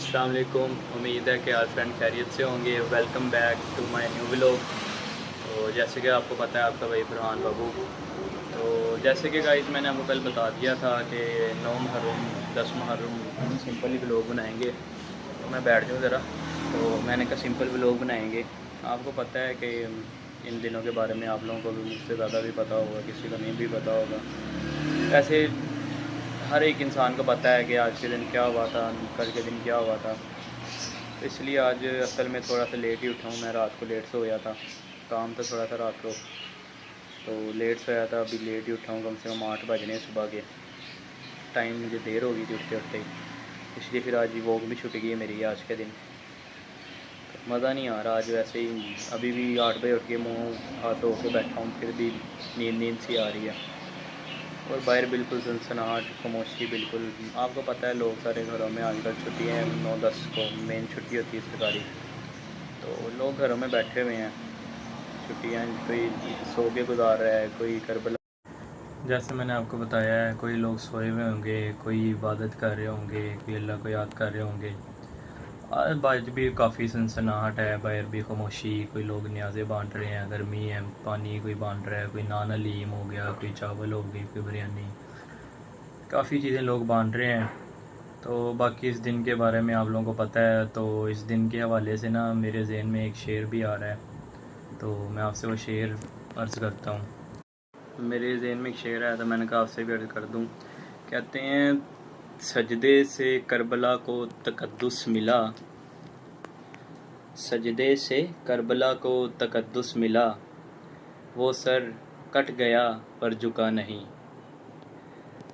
अस्सलाम वालेकुम। उम्मीद है कि आप फ्रेंड खैरियत से होंगे। Welcome back to my new vlog. तो जैसे कि आपको पता है आपका भाई फरहान बाबू। तो जैसे कि गाइस मैंने आपको कल बता दिया था कि 9 मुहर्रम 10 मुहर्रम सिंपल ही व्लॉग बनाएंगे। तो मैं बैठ जाऊँ ज़रा। तो मैंने कहा सिंपल व्लॉग बनाएंगे। आपको पता है कि इन दिनों के बारे में आप लोगों को भी मुझसे ज़्यादा भी पता होगा, किसी को नहीं भी पता होगा। ऐसे हर एक इंसान को पता है कि आज के दिन क्या हुआ था, कल के दिन क्या हुआ था। तो इसलिए आज असल में थोड़ा सा लेट ही उठा हूँ। मैं रात को लेट सोया था, काम तो थोड़ा था रात को, तो लेट सोया था। अभी लेट ही उठा हूँ, कम से कम 8 बजने सुबह के। टाइम मुझे देर हो गई थी उठते उठते ही, इसलिए फिर आज वॉक भी छूट गई है मेरी आज के दिन। तो मज़ा नहीं आ रहा आज वैसे ही। अभी भी 8 बजे उठ के मुँह हाथ धो के बैठा हूँ, फिर भी नींद नींद सी आ रही है। और बाहर बिल्कुल सनसनाहट, खामोशी बिल्कुल। आपको पता है लोग सारे घरों में आजकल छुट्टियाँ हैं, 9-10 को मेन छुट्टी होती है सरकारी। तो लोग घरों में बैठे हुए हैं, छुट्टियाँ कोई सो के गुजार रहा है, कोई करबला। जैसे मैंने आपको बताया है, कोई लोग सोए हुए होंगे, कोई इबादत कर रहे होंगे, कोई अल्लाह को याद कर रहे होंगे। और बाहर भी काफ़ी सनसनाहट है, बाहर भी खामोशी। कोई लोग न्याज़े बांट रहे हैं, गर्मी है, पानी कोई बांट रहा है, कोई नान हलीम हो गया, कोई चावल हो गई, कोई बिरयानी, काफ़ी चीज़ें लोग बांट रहे हैं। तो बाकी इस दिन के बारे में आप लोगों को पता है। तो इस दिन के हवाले से ना मेरे जहन में एक शेर भी आ रहा है, तो मैं आपसे वो शेर अर्ज़ करता हूँ। मेरे जहन में एक शेर है, तो मैंने कहा आपसे भी अर्ज़ कर दूँ। कहते हैं, सजदे से करबला को तकद्दुस मिला, सजदे से करबला को तकद्दुस मिला, वो सर कट गया पर झुका नहीं।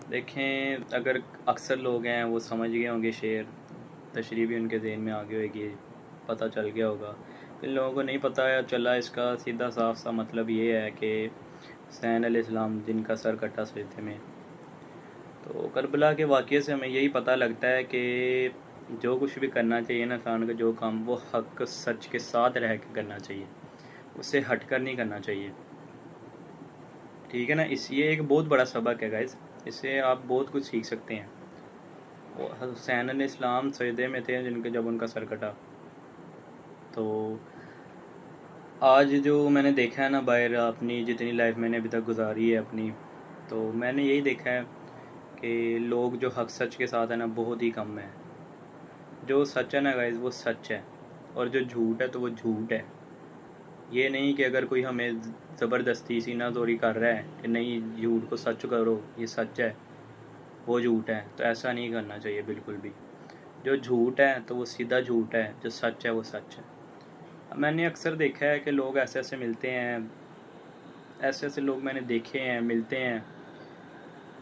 देखें, अगर अक्सर लोग हैं वो समझ गए होंगे शेर, तशरीह भी उनके ज़हन में आ गई होगी, पता चल गया होगा। इन लोगों को नहीं पता है चला, इसका सीधा साफ सा मतलब ये है कि हुसैन अलैहिस्सलाम जिनका सर कटा सजदे में। तो करबला के वाक़ये से हमें यही पता लगता है कि जो कुछ भी करना चाहिए ना इंसान को, जो काम, वो हक़ सच के साथ रह के करना चाहिए, उससे हट कर नहीं करना चाहिए। ठीक है ना। ये एक बहुत बड़ा सबक है गाइस, इससे आप बहुत कुछ सीख सकते हैं। हुसैन अलैहिस्सलाम सजदे में थे जिनके जब उनका सर कटा। तो आज जो मैंने देखा है ना बाहर, अपनी जितनी लाइफ मैंने अभी तक गुजारी है अपनी, तो मैंने यही देखा है कि लोग जो हक सच के साथ है ना, बहुत ही कम है। जो सच है ना गाइस, वो सच है, और जो झूठ है तो वो झूठ है। ये नहीं कि अगर कोई हमें ज़बरदस्ती सीना जोरी कर रहा है कि नहीं झूठ को सच करो, ये सच है, वो झूठ है, तो ऐसा नहीं करना चाहिए बिल्कुल भी। जो झूठ है तो वो सीधा झूठ है, जो सच है वो सच है। मैंने अक्सर देखा है कि लोग ऐसे ऐसे मिलते हैं, ऐसे ऐसे लोग मैंने देखे हैं मिलते हैं,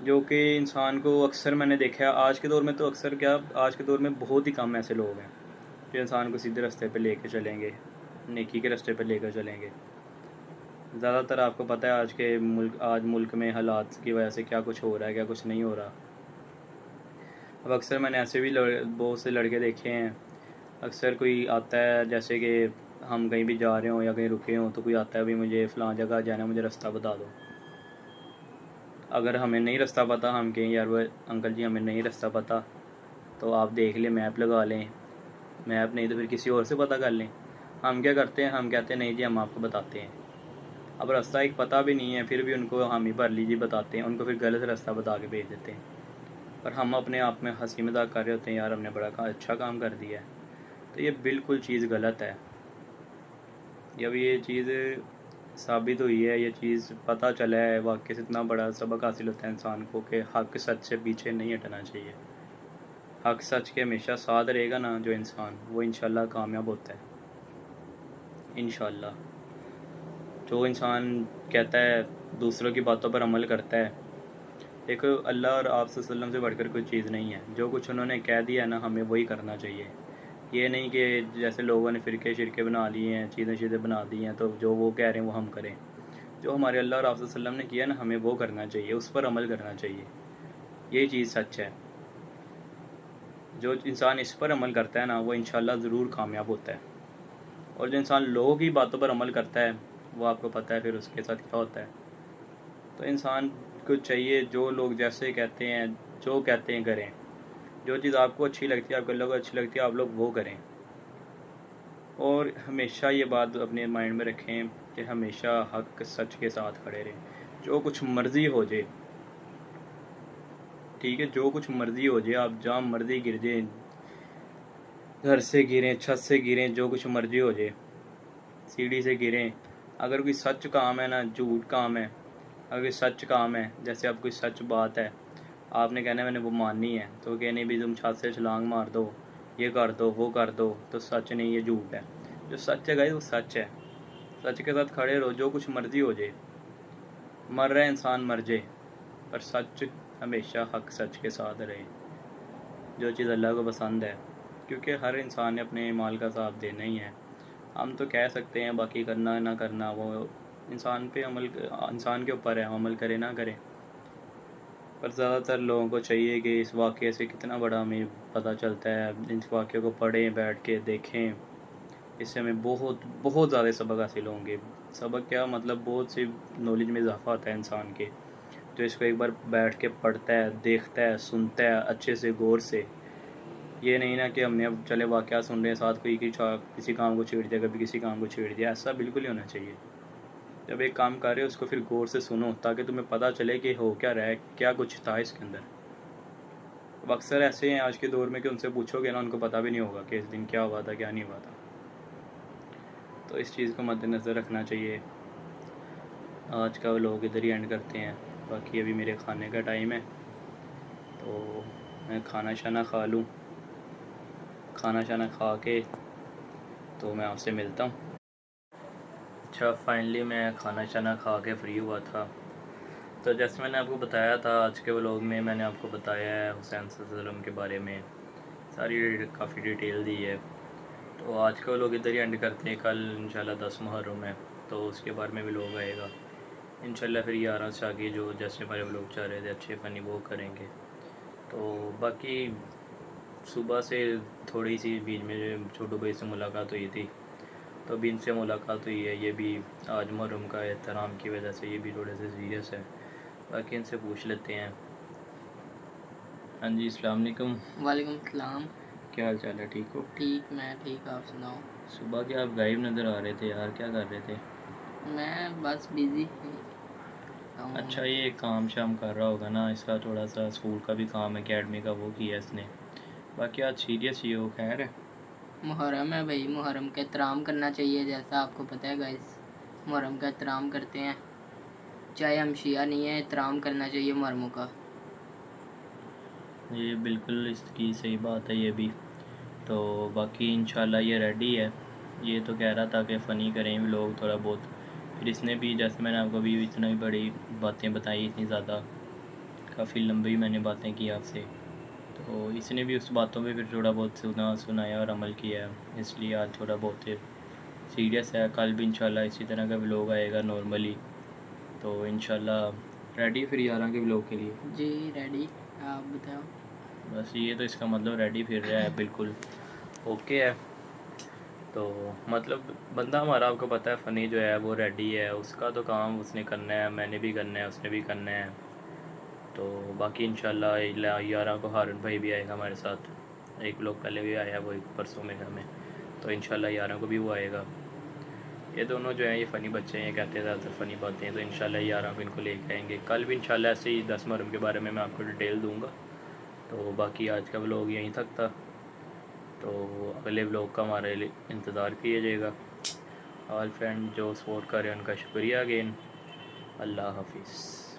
जो कि इंसान को अक्सर मैंने देखा है आज के दौर में। तो अक्सर क्या, आज के दौर में बहुत ही कम ऐसे लोग हैं जो इंसान को सीधे रास्ते पे लेके चलेंगे, नेकी के रास्ते पे लेकर चलेंगे। ज़्यादातर आपको पता है आज मुल्क में हालात की वजह से क्या कुछ हो रहा है, क्या कुछ नहीं हो रहा। अब अक्सर मैंने ऐसे भी बहुत से लड़के देखे हैं। अक्सर कोई आता है, जैसे कि हम कहीं भी जा रहे हों या कहीं रुके हों, तो कोई आता है, भाई मुझे फ़लाँ जगह जाना है, मुझे रास्ता बता दो। अगर हमें नहीं रास्ता पता, हम कहें यार वो अंकल जी हमें नहीं रास्ता पता, तो आप देख लें, मैप लगा लें। मैप नहीं तो फिर किसी और से पता कर लें। हम क्या करते हैं, हम कहते हैं नहीं जी हम आपको बताते हैं। अब रास्ता एक पता भी नहीं है, फिर भी उनको हम ही भर लीजिए बताते हैं, उनको फिर गलत रास्ता बता के भेज देते हैं। और हम अपने आप में हंसी मजाक कर रहे होते हैं, यार हमने बड़ा अच्छा काम कर दिया है। तो ये बिल्कुल चीज़ गलत है। जब ये चीज़ साबित हुई है, ये चीज़ पता चला है, वाक़ई से इतना बड़ा सबक हासिल होता है इंसान को कि हक़ सच से पीछे नहीं हटना चाहिए। हक़ सच के हमेशा साथ रहेगा ना जो इंसान, वो इंशाल्लाह कामयाब होता है, इंशाल्लाह। जो इंसान कहता है, दूसरों की बातों पर अमल करता है, देखो अल्लाह और आप सल्लल्लाहु अलैहि वसल्लम से बढ़कर कोई चीज़ नहीं है। जो कुछ उन्होंने कह दिया ना, हमें वही करना चाहिए। ये नहीं कि जैसे लोगों ने फ़िरके शिरके बना लिए हैं, चीज़ें बना दी हैं, तो जो वो कह रहे हैं वो हम करें। जो हमारे अल्लाह और आप सल्लल्लाहु अलैहि वसल्लम ने किया ना, हमें वो करना चाहिए, उस पर अमल करना चाहिए। ये चीज़ सच है। जो इंसान इस पर अमल करता है ना, वो इंशाल्लाह ज़रूर कामयाब होता है। और जो इंसान लोगों की बातों पर अमल करता है, वो आपको पता है फिर उसके साथ क्या होता है। तो इंसान को चाहिए जो लोग जैसे कहते हैं, जो कहते हैं करें। जो चीज़ आपको अच्छी लगती है, आपके लोगों को अच्छी लगती है, आप लोग वो करें। और हमेशा ये बात अपने माइंड में रखें कि हमेशा हक सच के साथ खड़े रहें, जो कुछ मर्ज़ी हो जाए, ठीक है, जो कुछ मर्ज़ी हो जाए, आप जहाँ मर्ज़ी गिर जाए, घर से गिरें, छत से गिरें, जो कुछ मर्ज़ी हो जाए, सीढ़ी से गिरें, अगर कोई सच काम है ना, झूठ काम है, अगर कोई सच काम है, जैसे अब कोई सच बात है, आपने कहना है मैंने वो माननी है, तो कहने भी तुम छत से छलांग मार दो, ये कर दो, वो कर दो, तो सच नहीं, ये झूठ है। जो सच है गाइस, वो सच है। सच के साथ खड़े रहो, जो कुछ मर्जी हो जाए, मर रहा है इंसान मर जाए, पर सच हमेशा हक सच के साथ रहे, जो चीज़ अल्लाह को पसंद है, क्योंकि हर इंसान ने अपने माल का हिसाब देना ही है। हम तो कह सकते हैं, बाकी करना ना करना वो इंसान के ऊपर है, अमल करे ना करे। पर ज़्यादातर लोगों को चाहिए कि इस वाक़े से कितना बड़ा हमें पता चलता है, इस वाक़े को पढ़ें, बैठ के देखें, इससे हमें बहुत बहुत ज़्यादा सबक हासिल होंगे। सबक क्या मतलब, बहुत सी नॉलेज में इजाफा होता है इंसान के, जो इसको एक बार बैठ के पढ़ता है, देखता है, सुनता है अच्छे से गौर से। ये नहीं ना कि हमने अब चले वाक़या सुन रहे हैं, साथ कोई किसी काम को छेड़ दिया, कभी किसी काम को छेड़ दिया, ऐसा बिल्कुल नहीं होना चाहिए। जब एक काम कर रहे हो उसको फिर गौर से सुनो, ताकि तुम्हें पता चले कि हो क्या रहा है, क्या कुछ था इसके अंदर। अब अक्सर ऐसे हैं आज के दौर में कि उनसे पूछोगे ना, उनको पता भी नहीं होगा कि इस दिन क्या हुआ था, क्या नहीं हुआ था। तो इस चीज़ को मद्देनज़र रखना चाहिए। आज का लोग इधर ही एंड करते हैं, बाकी अभी मेरे खाने का टाइम है, तो मैं खाना शाना खा लूँ, खाना शाना खा के तो मैं आपसे मिलता हूँ। अच्छा, फाइनली मैं खाना शाना खा के फ्री हुआ था। तो जैसे मैंने आपको बताया था, आज के व्लॉग में मैंने आपको बताया है हुसैन सल्लम के बारे में, सारी काफ़ी डिटेल दी है। तो आज का व्लॉग इधर ही एंड करते हैं। कल इंशाल्लाह 10 मुहर्रम है, तो उसके बारे में व्लॉग आएगा इंशाल्लाह। फिर 11 से आगे जो जैसे हमारे व्लॉग चल रहे थे अच्छे फ़नी, वो करेंगे। तो बाकी सुबह से थोड़ी सी बीच में छोटू भाई से मुलाकात हुई थी, तो अभी इनसे मुलाकात हुई है। ये भी आज मुहर्रम का एहतराम की वजह से ये भी थोड़े से सीरियस है। बाकी इनसे पूछ लेते हैं। हाँ जी, अस्सलाम वालेकुम। वालेकुम सलाम। क्या हाल चाल है, ठीक हो? ठीक, मैं ठीक, आप सुनाओ। सुबह के आप गायब नज़र आ रहे थे यार, क्या कर रहे थे? मैं बस बिज़ी अच्छा, हूँ। ये काम शाम कर रहा होगा ना, इसका थोड़ा सा स्कूल का भी काम है, अकेडमी का, वो किया इसने। बाकी आज सीरियस ही हो, खैर है? मुहर्रम है भाई, मुहर्रम का एहतराम करना चाहिए, जैसा आपको पता है गाइस। मुहर्रम का एहतराम करते हैं, चाहे हम शिया नहीं है, एहतराम करना चाहिए मुहर्रम का। ये बिल्कुल इसकी सही बात है ये भी। तो बाकी इंशाल्लाह ये रेडी है। ये तो कह रहा था कि फ़नी करें भी लोग थोड़ा बहुत। फिर इसने भी, जैसे मैंने आपको अभी इतना ही बड़ी बातें बताई, इतनी ज़्यादा काफ़ी लंबी मैंने बातें की आपसे, तो इसने भी उस बातों पे फिर थोड़ा बहुत सुनाया और अमल किया है, इसलिए आज थोड़ा बहुत सीरियस है। कल भी इंशाल्लाह इसी तरह का व्लॉग आएगा नॉर्मली। तो इंशाल्लाह रेडी फिर 11 के व्लॉग के लिए? जी रेडी, आप बताओ। बस ये तो इसका मतलब रेडी फिर रहा है, बिल्कुल ओके है। तो मतलब बंदा हमारा, आपको पता है, फ़नी जो है वो रेडी है, उसका तो काम उसने करना है, मैंने भी करना है, उसने भी करना है। तो बाकी इंशाल्लाह 11 को हारून भाई भी आएगा हमारे साथ। एक लोग पहले भी आया, वो एक परसों में घर में, तो इंशाल्लाह 11 को भी वो आएगा। ये दोनों जो हैं ये फ़नी बच्चे हैं, ये कहते हैं ज़्यादातर फ़नी बातें हैं, तो इंशाल्लाह 11 को इनको लेके आएंगे। कल भी इंशाल्लाह ऐसे ही 10 मुहर्रम के बारे में मैं आपको डिटेल दूँगा। तो बाकी आज का व्लॉग यहीं तक था, तो अगले व्लॉग का हमारे लिए इंतज़ार कीजिएगा। ऑल फ्रेंड जो सपोर्ट कर रहे हैं उनका शुक्रिया अगेन। अल्लाह हाफिज़।